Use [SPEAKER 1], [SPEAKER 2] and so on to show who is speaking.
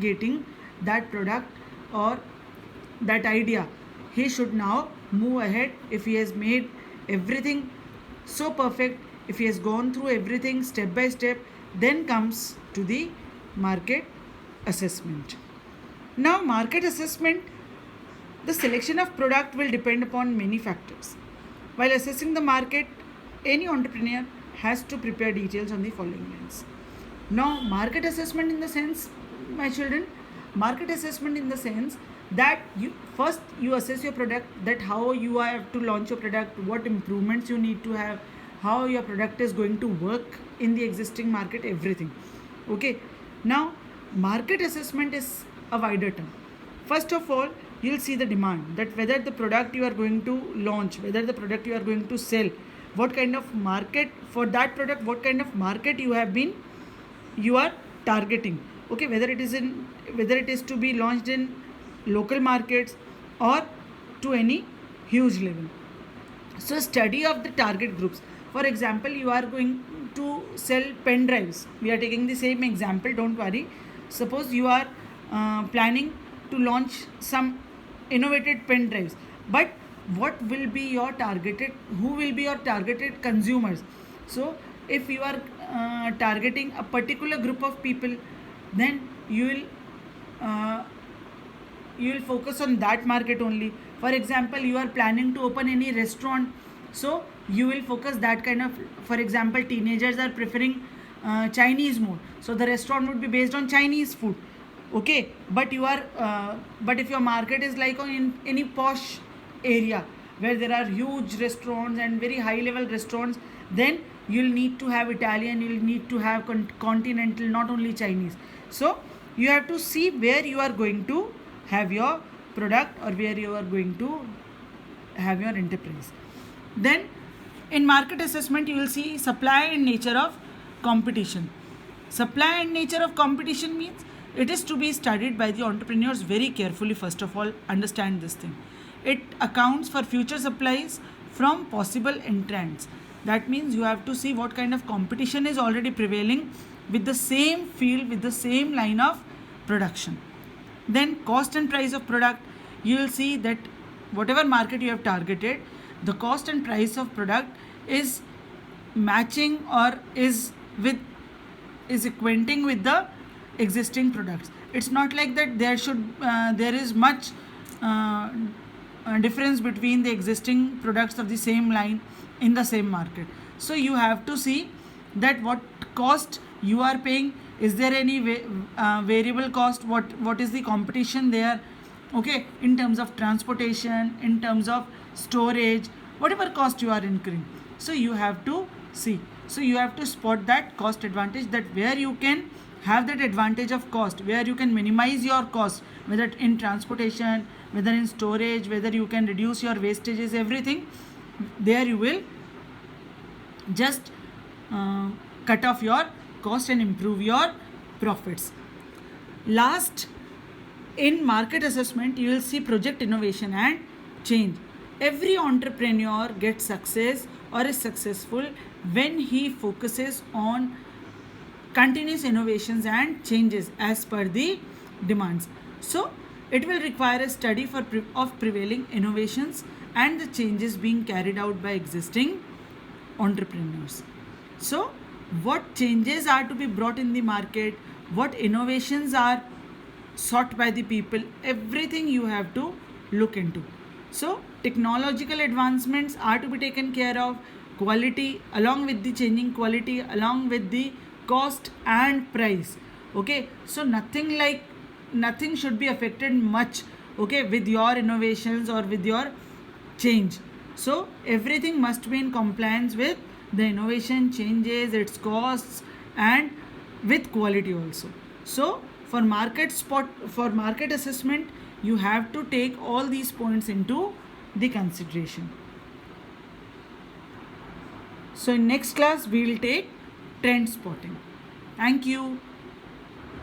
[SPEAKER 1] getting that product or that idea, he should now move ahead. If he has made everything so perfect, if he has gone through everything step by step, then comes to the market assessment. Now, market assessment, the selection of product will depend upon many factors. While assessing the market, any entrepreneur has to prepare details on the following lines. Now, market assessment in the sense, my children, market assessment in the sense that you assess your product, that how you have to launch your product, what improvements you need to have, how your product is going to work in the existing market, everything. Okay. Now, market assessment is a wider term. First of all, you'll see the demand, that whether the product you are going to launch, whether the product you are going to sell, what kind of market for that product, what kind of market you are targeting. Okay, whether it is to be launched in local markets or to any huge level. So, study of the target groups. For example, you are going to sell pen drives. We are taking the same example, don't worry. Suppose you are planning to launch some innovative pen drives, but what will be your targeted, who will be your targeted consumers? So, if you are targeting a particular group of people, then you will focus on that market only. For example, you are planning to open any restaurant, so you will focus that kind of, for example, teenagers are preferring Chinese more, so the restaurant would be based on Chinese food. Okay, but if your market is like in any posh area where there are huge restaurants and very high level restaurants, then you'll need to have Italian, you'll need to have continental, not only Chinese. So you have to see where you are going to have your product or where you are going to have your enterprise. Then in market assessment, you will see supply and nature of competition. Supply and nature of competition means it is to be studied by the entrepreneurs very carefully. First of all, understand this thing. It accounts for future supplies from possible entrants. That means you have to see what kind of competition is already prevailing with the same field, with the same line of production. Then cost and price of product. You will see that whatever market you have targeted, the cost and price of product is matching or is equating with the existing products. It's not like that there is much difference between the existing products of the same line in the same market. So you have to see that what cost you are paying, is there any variable cost, what is the competition there, okay, in terms of transportation, in terms of storage, whatever cost you are incurring. So you have to see, so you have to spot that cost advantage, that where you can have that advantage of cost, where you can minimize your cost, whether in transportation, whether in storage, whether you can reduce your wastages, everything, there you will just cut off your cost and improve your profits. Last, in market assessment, you will see project innovation and change. Every entrepreneur gets success or is successful when he focuses on continuous innovations and changes as per the demands. So it will require a study of prevailing innovations and the changes being carried out by existing entrepreneurs. So what changes are to be brought in the market, what innovations are sought by the people, everything you have to look into. So technological advancements are to be taken care of, quality, along with the changing quality, along with the cost and price. Okay, so nothing should be affected much, okay, with your innovations or with your change. So everything must be in compliance with the innovation, changes, its costs, and with quality also. So for market assessment, you have to take all these points into the consideration. So in next class we will take trend spotting. Thank you.